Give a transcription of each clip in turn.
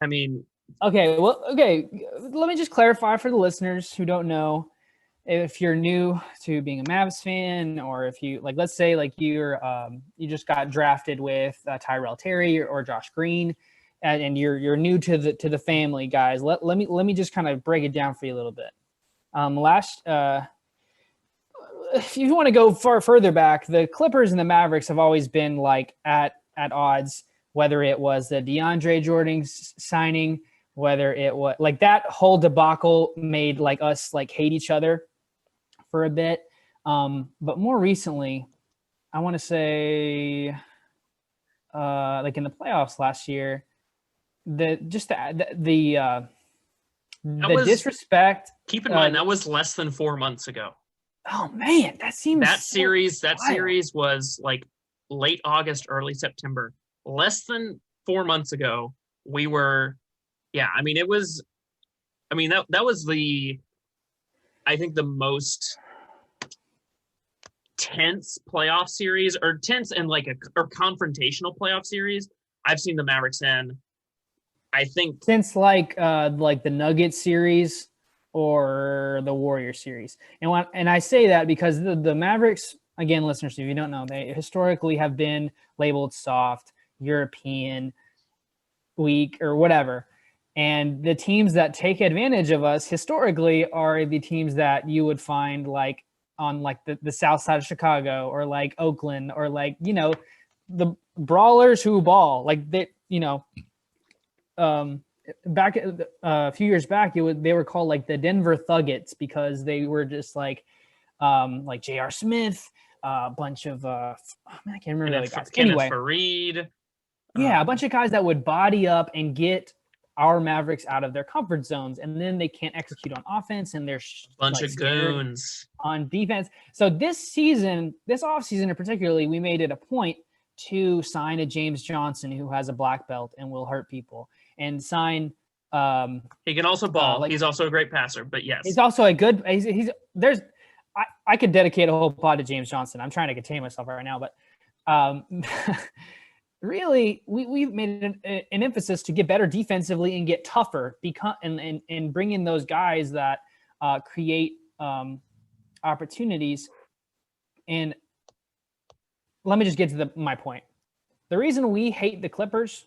I mean, Okay, well, okay. Let me just clarify for the listeners who don't know. If you're new to being a Mavs fan, or if you like, let's say like you just got drafted with Tyrell Terry or Josh Green, and you're new to the family, guys. Let me just kind of break it down for you a little bit. Last If you want to go far further back, the Clippers and the Mavericks have always been like at odds. Whether it was the DeAndre Jordan signing, whether it was like that whole debacle made like us like hate each other for a bit. But more recently, I want to say, like in the playoffs last year, that the was, disrespect. keep in Uh, mind, that was less than 4 months ago. oh man, that seems That so series, that wild. series was like late August, early September. Less than 4 months ago, we were, yeah. I mean, it was. I mean that was the, I think the most tense playoff series, or tense and like a or confrontational playoff series I've seen the Mavericks in. I think Since like the Nuggets series or the Warrior series. And I say that because the Mavericks, again, listeners, if you don't know, they historically have been labeled soft, European, weak, or whatever. And the teams that take advantage of us historically are the teams that you would find like on like the south side of Chicago, or like Oakland, or like, the brawlers who ball. Like um, back a few years back, they were called like the Denver Thuggets because they were just like J.R. Smith, a bunch of man, I can't remember the other guys. Kenneth Anyway, Fareed. yeah, a bunch of guys that would body up and get our Mavericks out of their comfort zones, and then they can't execute on offense, and they're Bunch like of scared goons. on defense. So this off season, particularly, we made it a point to sign a James Johnson who has a black belt and will hurt people, and sign He can also ball. like He's also a great passer, but he's yes. also a good he's there's I could dedicate a whole pod to James Johnson. I'm trying to contain myself right now, but really we've made an emphasis to get better defensively and get tougher, and bring in those guys that create opportunities. And let me just get to my point. The reason we hate the Clippers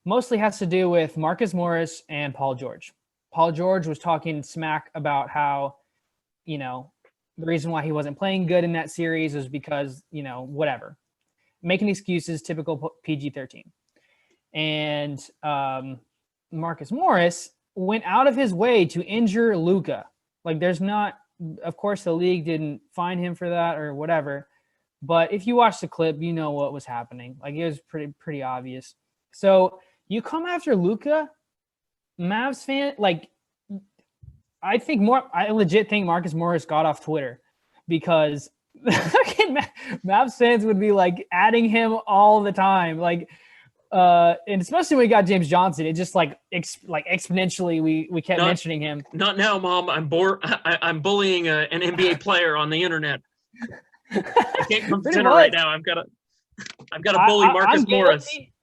mostly has to do with Marcus Morris and Paul George. Paul George was talking smack about how, the reason why he wasn't playing good in that series is because, whatever. Making excuses, typical PG-13. And Marcus Morris went out of his way to injure Luka. Like, there's not, of course, the league didn't fine him for that or whatever. But if you watch the clip, you know what was happening. Like, it was pretty obvious. So you come after Luka, Mavs fan, like, I legit think Marcus Morris got off Twitter because Mavs fans would be like adding him all the time. Like, and especially when we got James Johnson, it just like exponentially we kept Not mentioning him. not now, Mom. I'm bullying an NBA player on the internet. I can't come to Pretty dinner right much. now. I've got to bully I'm Marcus Morris. guilty.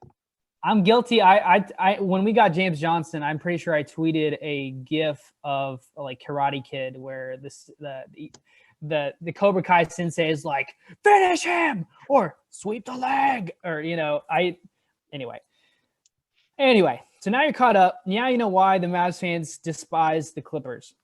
I'm guilty. I when we got James Johnson, I'm pretty sure I tweeted a GIF of like Karate Kid where the Cobra Kai sensei is like, finish him or sweep the leg, or anyway. Anyway, so now you're caught up. Now you know why the Mavs fans despise the Clippers.